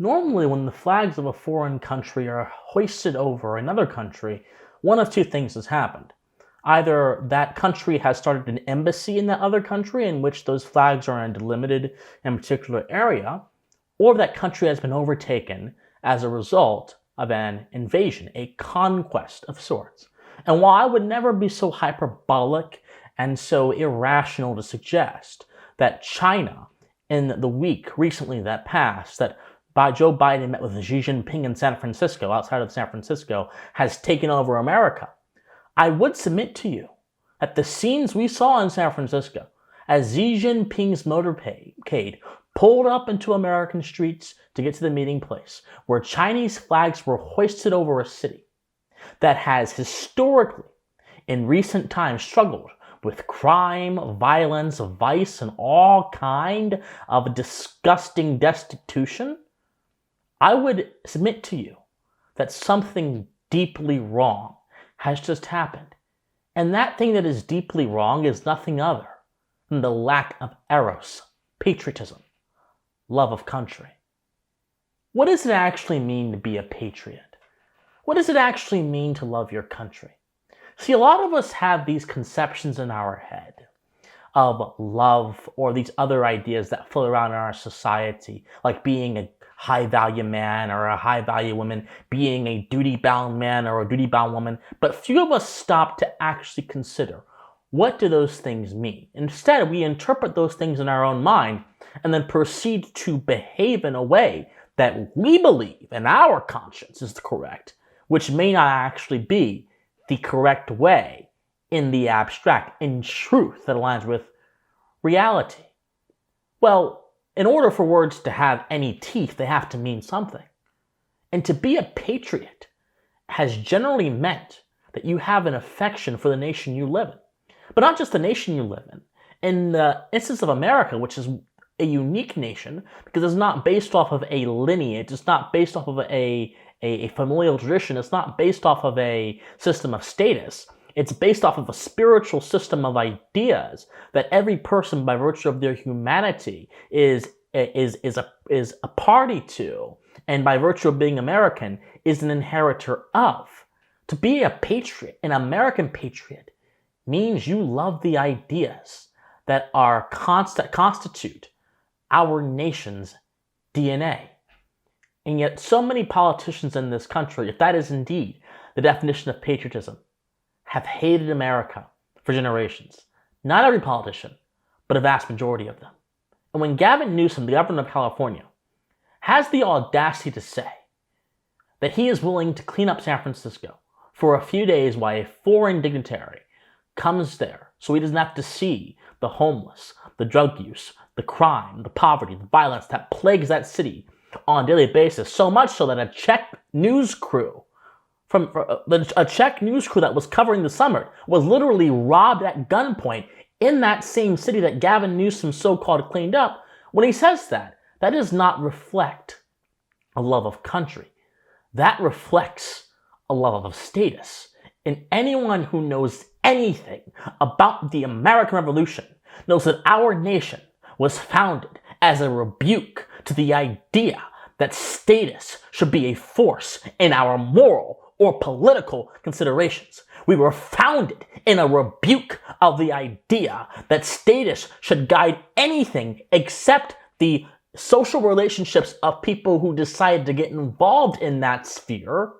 Normally, when the flags of a foreign country are hoisted over another country, one of two things has happened. Either that country has started an embassy in that other country in which those flags are delimited in a particular area, or that country has been overtaken as a result of an invasion, a conquest of sorts. And while I would never be so hyperbolic and so irrational to suggest that China, in the week recently that passed, that Joe Biden met with Xi Jingping in San Francisco, outside of San Francisco, has taken over America, I would submit to you that the scenes we saw in San Francisco as Xi Jinping's motorcade pulled up into American streets to get to the meeting place, where Chinese flags were hoisted over a city that has historically, in recent times, struggled with crime, violence, vice, and all kind of disgusting destitution, I would submit to you that something deeply wrong has just happened. And that thing that is deeply wrong is nothing other than the lack of eros, patriotism, love of country. What does it actually mean to be a patriot? What does it actually mean to love your country? See, a lot of us have these conceptions in our head of love or these other ideas that float around in our society, like being a high-value man or a high-value woman, being a duty-bound man or a duty-bound woman, but few of us stop to actually consider, what do those things mean? Instead, we interpret those things in our own mind and then proceed to behave in a way that we believe in our conscience is correct, which may not actually be the correct way in the abstract, in truth that aligns with reality. Well, in order for words to have any teeth, they have to mean something. And to be a patriot has generally meant that you have an affection for the nation you live in. But not just the nation you live in. In the instance of America, which is a unique nation, because it's not based off of a lineage, it's not based off of a familial tradition, it's not based off of a system of status, it's based off of a spiritual system of ideas that every person, by virtue of their humanity, is a party to, and by virtue of being American, is an inheritor of. To be a patriot, an American patriot, means you love the ideas that are constitute our nation's DNA. And yet so many politicians in this country, if that is indeed the definition of patriotism, have hated America for generations. Not every politician, but a vast majority of them. And when Gavin Newsom, the governor of California, has the audacity to say that he is willing to clean up San Francisco for a few days while a foreign dignitary comes there so he doesn't have to see the homeless, the drug use, the crime, the poverty, the violence that plagues that city on a daily basis, so much so that a Czech news crew that was covering the summit was literally robbed at gunpoint in that same city that Gavin Newsom so-called cleaned up. When he says that does not reflect a love of country. That reflects a love of status. And anyone who knows anything about the American Revolution knows that our nation was founded as a rebuke to the idea that status should be a force in our moral or political considerations. We were founded in a rebuke of the idea that status should guide anything except the social relationships of people who decided to get involved in that sphere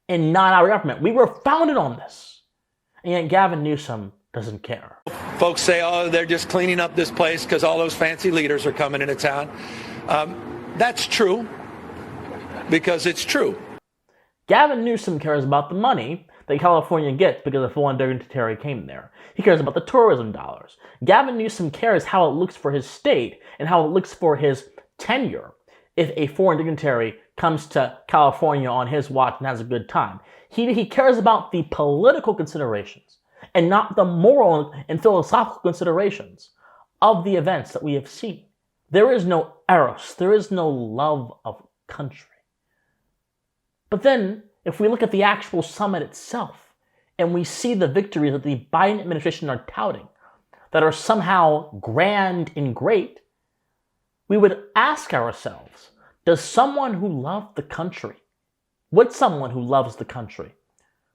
and not our government. We were founded on this. And yet Gavin Newsom doesn't care. Folks say, oh, they're just cleaning up this place because all those fancy leaders are coming into town. That's true, because it's true. Gavin Newsom cares about the money that California gets because a foreign dignitary came there. He cares about the tourism dollars. Gavin Newsom cares how it looks for his state and how it looks for his tenure if a foreign dignitary comes to California on his watch and has a good time. He cares about the political considerations and not the moral and philosophical considerations of the events that we have seen. There is no eros. There is no love of country. But then, if we look at the actual summit itself, and we see the victories that the Biden administration are touting, that are somehow grand and great, we would ask ourselves, Does someone who loved the country, would someone who loves the country,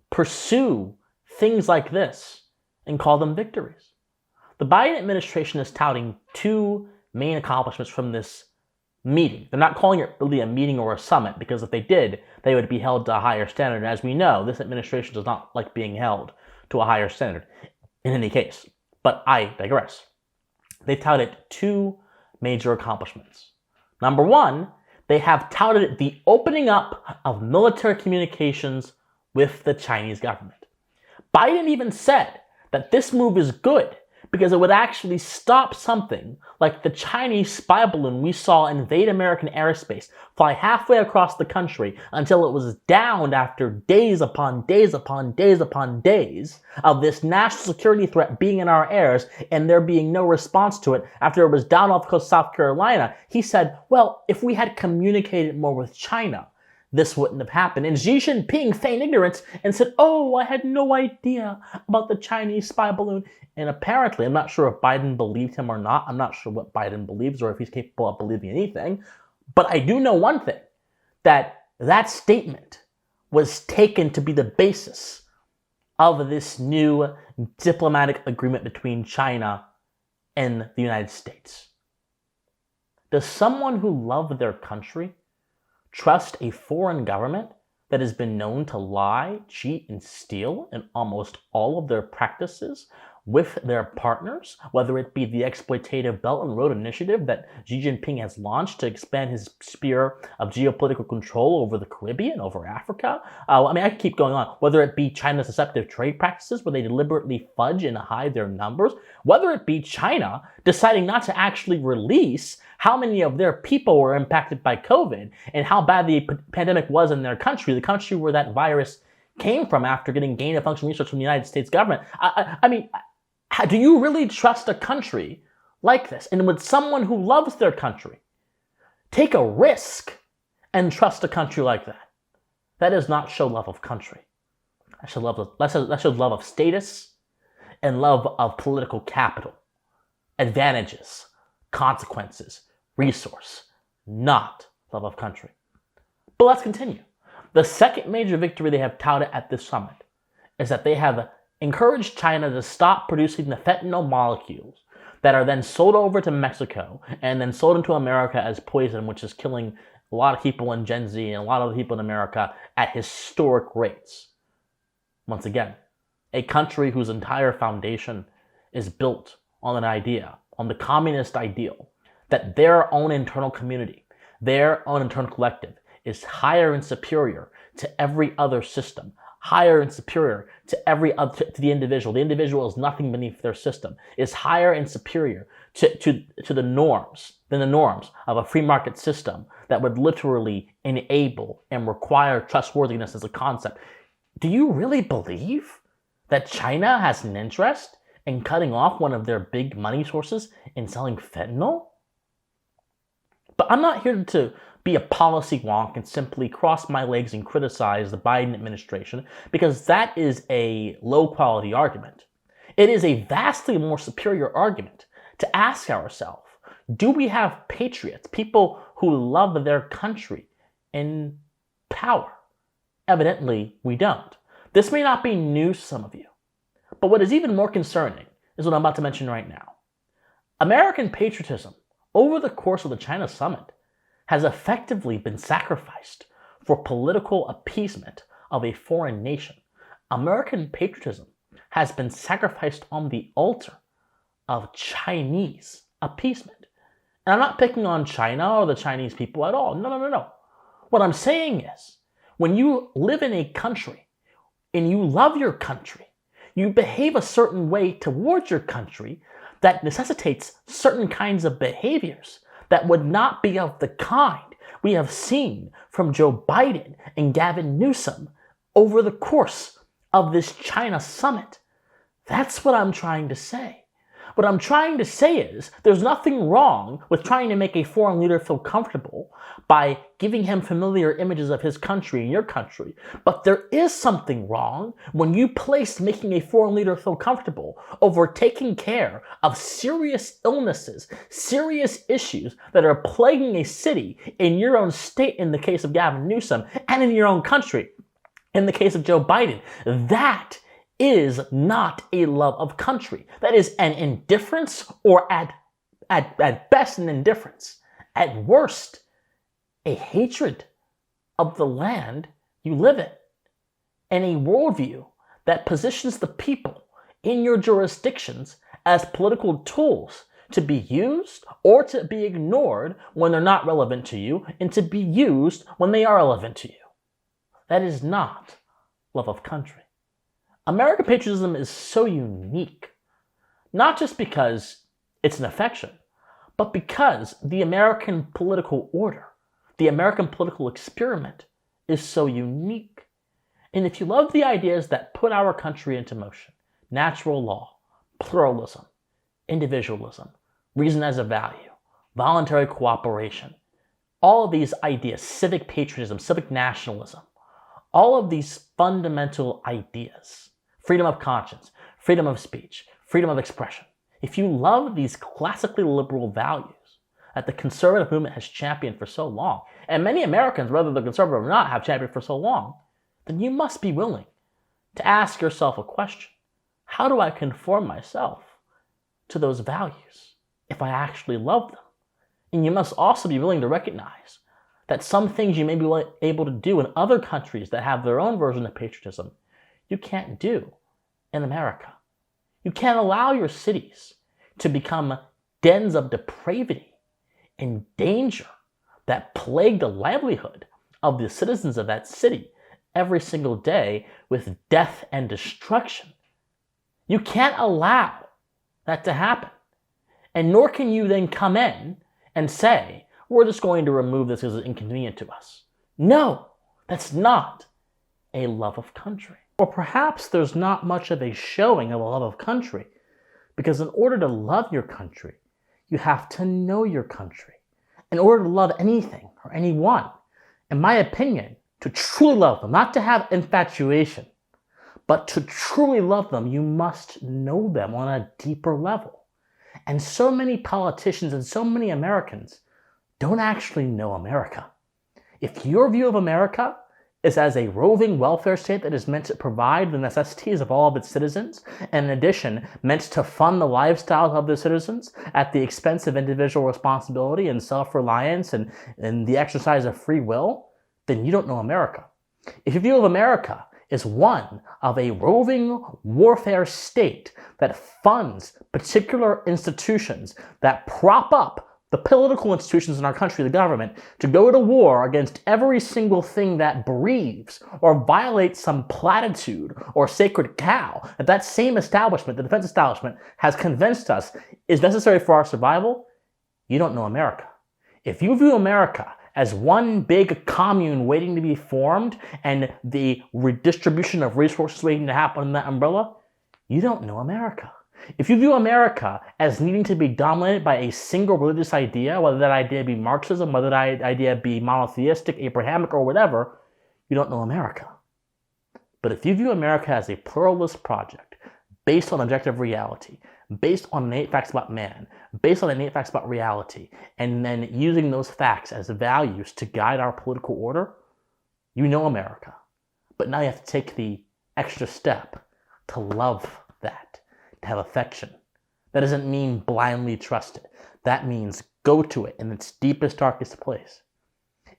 pursue things like this and call them victories? The Biden administration is touting two main accomplishments from this meeting. They're not calling it really a meeting or a summit, because if they did, they would be held to a higher standard. And as we know, this administration does not like being held to a higher standard in any case. But I digress. They touted two major accomplishments. Number one, they have touted the opening up of military communications with the Chinese government. Biden even said that this move is good because it would actually stop something like the Chinese spy balloon we saw invade American airspace, fly halfway across the country until it was downed after days upon days upon days upon days of this national security threat being in our airs and there being no response to it after it was down off the coast of South Carolina. He said, well, if we had communicated more with China, this wouldn't have happened. And Xi Jingping feigned ignorance and said, oh, I had no idea about the Chinese spy balloon. And apparently, I'm not sure if Biden believed him or not. I'm not sure what Biden believes or if he's capable of believing anything. But I do know one thing, that statement was taken to be the basis of this new diplomatic agreement between China and the United States. Does someone who loved their country trust a foreign government that has been known to lie, cheat, and steal in almost all of their practices with their partners, whether it be the exploitative Belt and Road Initiative that Xi Jinping has launched to expand his sphere of geopolitical control over the Caribbean, over Africa. I could keep going on. Whether it be China's deceptive trade practices where they deliberately fudge and hide their numbers, whether it be China deciding not to actually release how many of their people were impacted by COVID and how bad the pandemic was in their country, the country where that virus came from after getting gain-of-function research from the United States government. Do you really trust a country like this? And would someone who loves their country take a risk and trust a country like that? That does not show love of country. That shows love of status and love of political capital, advantages, consequences, resource, not love of country. But let's continue. The second major victory they have touted at this summit is that they have encouraged China to stop producing the fentanyl molecules that are then sold over to Mexico and then sold into America as poison, which is killing a lot of people in Gen Z and a lot of people in America at historic rates. Once again, a country whose entire foundation is built on an idea, on the communist ideal, that their own internal community, their own internal collective is higher and superior to every other system, higher and superior to every other, to the individual. The individual is nothing beneath their system, is higher and superior to the norms of a free market system that would literally enable and require trustworthiness as a concept. Do you really believe that China has an interest in cutting off one of their big money sources in selling fentanyl? But I'm not here to be a policy wonk and simply cross my legs and criticize the Biden administration, because that is a low-quality argument. It is a vastly more superior argument to ask ourselves, do we have patriots, people who love their country, in power? Evidently, we don't. This may not be news to some of you, but what is even more concerning is what I'm about to mention right now. American patriotism, over the course of the China summit, has effectively been sacrificed for political appeasement of a foreign nation. American patriotism has been sacrificed on the altar of Chinese appeasement. And I'm not picking on China or the Chinese people at all. No. What I'm saying is, when you live in a country and you love your country, you behave a certain way towards your country that necessitates certain kinds of behaviors that would not be of the kind we have seen from Joe Biden and Gavin Newsom over the course of this China summit. That's what I'm trying to say. What I'm trying to say is there's nothing wrong with trying to make a foreign leader feel comfortable by giving him familiar images of his country and your country. But there is something wrong when you place making a foreign leader feel comfortable over taking care of serious illnesses, serious issues that are plaguing a city in your own state in the case of Gavin Newsom and in your own country in the case of Joe Biden. That is not a love of country. That is an indifference, or at best an indifference. At worst, a hatred of the land you live in, and a worldview that positions the people in your jurisdictions as political tools to be used or to be ignored when they're not relevant to you, and to be used when they are relevant to you. That is not love of country. American patriotism is so unique, not just because it's an affection, but because the American political order, the American political experiment, is so unique. And if you love the ideas that put our country into motion, natural law, pluralism, individualism, reason as a value, voluntary cooperation, all of these ideas, civic patriotism, civic nationalism, all of these fundamental ideas, freedom of conscience, freedom of speech, freedom of expression. If you love these classically liberal values that the conservative movement has championed for so long, and many Americans, whether they're conservative or not, have championed for so long, then you must be willing to ask yourself a question. How do I conform myself to those values if I actually love them? And you must also be willing to recognize that some things you may be able to do in other countries that have their own version of patriotism, you can't do in America. You can't allow your cities to become dens of depravity and danger that plague the livelihood of the citizens of that city every single day with death and destruction. You can't allow that to happen. And nor can you then come in and say, we're just going to remove this because it's inconvenient to us. No, that's not a love of country. Or perhaps there's not much of a showing of a love of country, because in order to love your country, you have to know your country. In order to love anything or anyone, in my opinion, to truly love them, not to have infatuation, but to truly love them, you must know them on a deeper level. And so many politicians and so many Americans don't actually know America. If your view of America is as a roving welfare state that is meant to provide the necessities of all of its citizens, and in addition, meant to fund the lifestyles of the citizens at the expense of individual responsibility and self-reliance and the exercise of free will, then you don't know America. If your view of America is one of a roving warfare state that funds particular institutions that prop up the political institutions in our country, the government, to go to war against every single thing that breathes or violates some platitude or sacred cow that same establishment, the defense establishment, has convinced us is necessary for our survival, you don't know America. If you view America as one big commune waiting to be formed and the redistribution of resources waiting to happen in that umbrella, you don't know America. If you view America as needing to be dominated by a single religious idea, whether that idea be Marxism, whether that idea be monotheistic, Abrahamic, or whatever, you don't know America. But if you view America as a pluralist project based on objective reality, based on innate facts about man, based on innate facts about reality, and then using those facts as values to guide our political order, you know America. But now you have to take the extra step to love that, to have affection. That doesn't mean blindly trust it. That means go to it in its deepest, darkest place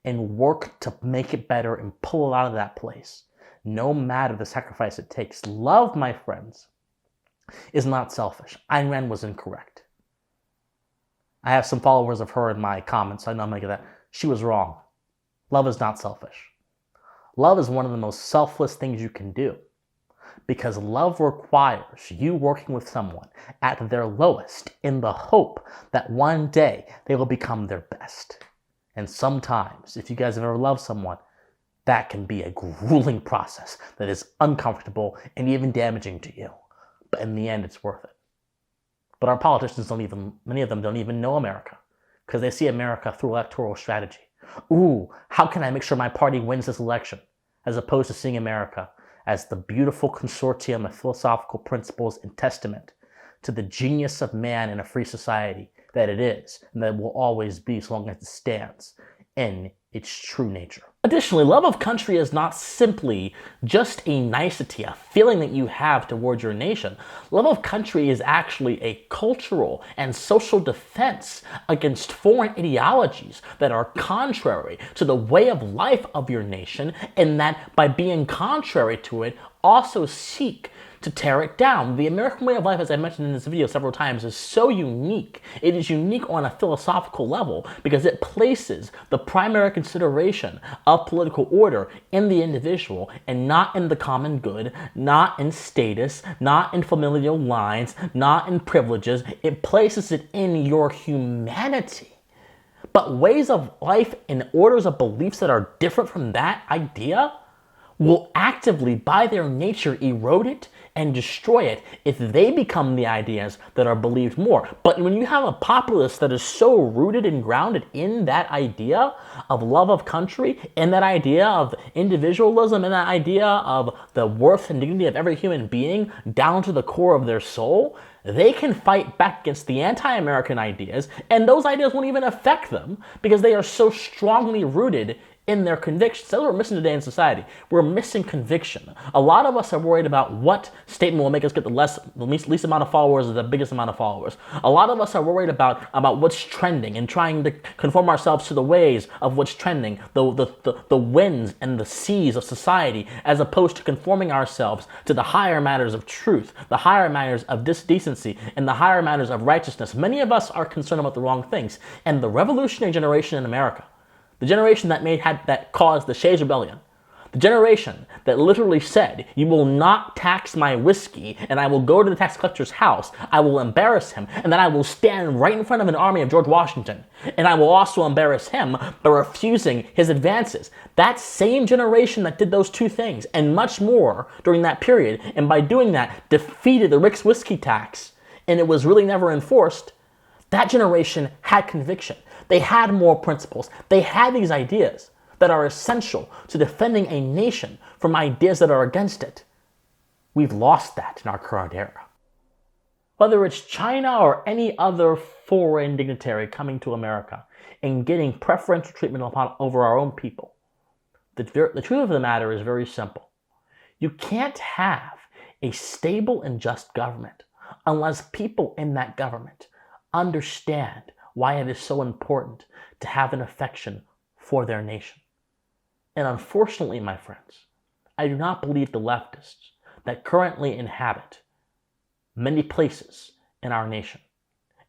and work to make it better and pull it out of that place, no matter the sacrifice it takes. Love, my friends, is not selfish. Ayn Rand was incorrect. I have some followers of her in my comments, so I know I'm making that. She was wrong. Love is not selfish. Love is one of the most selfless things you can do, because love requires you working with someone at their lowest in the hope that one day they will become their best. And sometimes, if you guys have ever loved someone, that can be a grueling process that is uncomfortable and even damaging to you. But in the end, it's worth it. But our politicians many of them don't even know America because they see America through electoral strategy. Ooh, how can I make sure my party wins this election? As opposed to seeing America as the beautiful consortium of philosophical principles and testament to the genius of man in a free society that it is, and that it will always be so long as it stands in its true nature. Additionally, love of country is not simply just a nicety, a feeling that you have towards your nation. Love of country is actually a cultural and social defense against foreign ideologies that are contrary to the way of life of your nation, and that by being contrary to it, also seek to tear it down. The American way of life, as I mentioned in this video several times, is so unique. It is unique on a philosophical level because it places the primary consideration of political order in the individual and not in the common good, not in status, not in familial lines, not in privileges. It places it in your humanity. But ways of life and orders of beliefs that are different from that idea will actively, by their nature, erode it and destroy it if they become the ideas that are believed more. But when you have a populace that is so rooted and grounded in that idea of love of country, and that idea of individualism, and that idea of the worth and dignity of every human being down to the core of their soul, they can fight back against the anti-American ideas, and those ideas won't even affect them because they are so strongly rooted in their convictions. That's what we're missing today in society. We're missing conviction. A lot of us are worried about what statement will make us get the least amount of followers or the biggest amount of followers. A lot of us are worried about what's trending and trying to conform ourselves to the ways of what's trending, the winds and the seas of society, as opposed to conforming ourselves to the higher matters of truth, the higher matters of decency, and the higher matters of righteousness. Many of us are concerned about the wrong things. And the revolutionary generation in America, the generation that caused the Shays Rebellion, the generation that literally said, you will not tax my whiskey, and I will go to the tax collector's house, I will embarrass him, and then I will stand right in front of an army of George Washington, and I will also embarrass him by refusing his advances. That same generation that did those two things, and much more during that period, and by doing that, defeated the Rick's whiskey tax, and it was really never enforced, that generation had conviction. They had moral principles. They had these ideas that are essential to defending a nation from ideas that are against it. We've lost that in our current era. Whether it's China or any other foreign dignitary coming to America and getting preferential treatment over our own people, the truth of the matter is very simple. You can't have a stable and just government unless people in that government understand why it is so important to have an affection for their nation. And unfortunately, my friends, I do not believe the leftists that currently inhabit many places in our nation,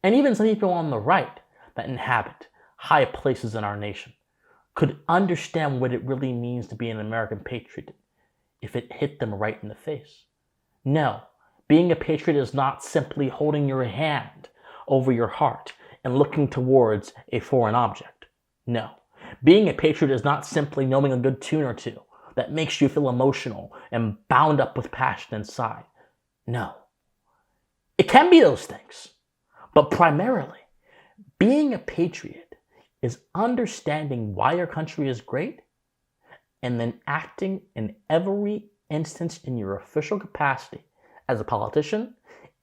and even some people on the right that inhabit high places in our nation, could understand what it really means to be an American patriot if it hit them right in the face. No, being a patriot is not simply holding your hand over your heart and looking towards a foreign object. No. Being a patriot is not simply knowing a good tune or two that makes you feel emotional and bound up with passion inside. No. It can be those things, but primarily, being a patriot is understanding why your country is great and then acting in every instance in your official capacity as a politician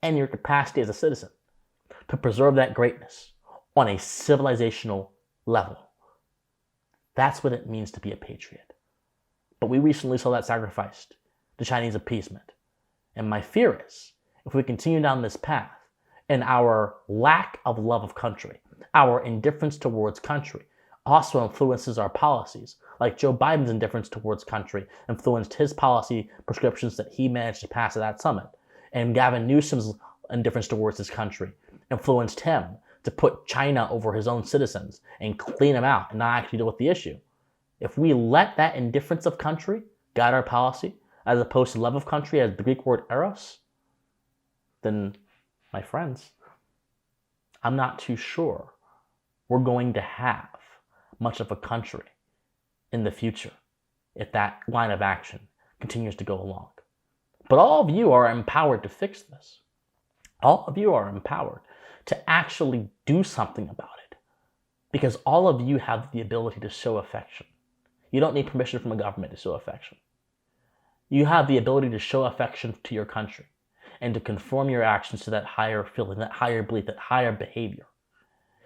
and your capacity as a citizen to preserve that greatness on a civilizational level. That's what it means to be a patriot. But we recently saw that sacrificed to Chinese appeasement. And my fear is, if we continue down this path, and our lack of love of country, our indifference towards country, also influences our policies, like Joe Biden's indifference towards country influenced his policy prescriptions that he managed to pass at that summit, and Gavin Newsom's indifference towards his country influenced him to put China over his own citizens and clean them out and not actually deal with the issue. If we let that indifference of country guide our policy, as opposed to love of country as the Greek word eros, then, my friends, I'm not too sure we're going to have much of a country in the future if that line of action continues to go along. But all of you are empowered to fix this. all of you are empowered to actually do something about it, because all of you have the ability to show affection. You don't need permission from a government to show affection. You have the ability to show affection to your country and to conform your actions to that higher feeling, that higher belief, that higher behavior,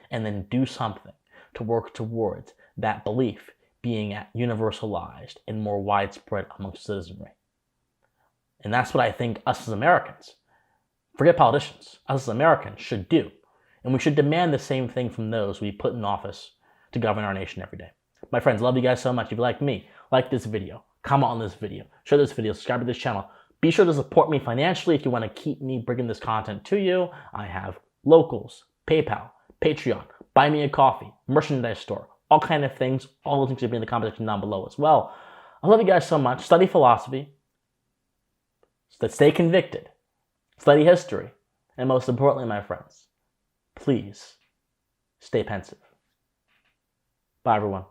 and then do something to work towards that belief being universalized and more widespread amongst citizenry. And that's what I think us as Americans, forget politicians, us as Americans should do. And we should demand the same thing from those we put in office to govern our nation every day. My friends, love you guys so much. If you like me, like this video, comment on this video, share this video, subscribe to this channel. Be sure to support me financially if you want to keep me bringing this content to you. I have locals, PayPal, Patreon, buy me a coffee, merchandise store, all kind of things. All those things will be in the comment section down below as well. I love you guys so much. Study philosophy. Stay convicted. Study history. And most importantly, my friends, please stay pensive. Bye, everyone.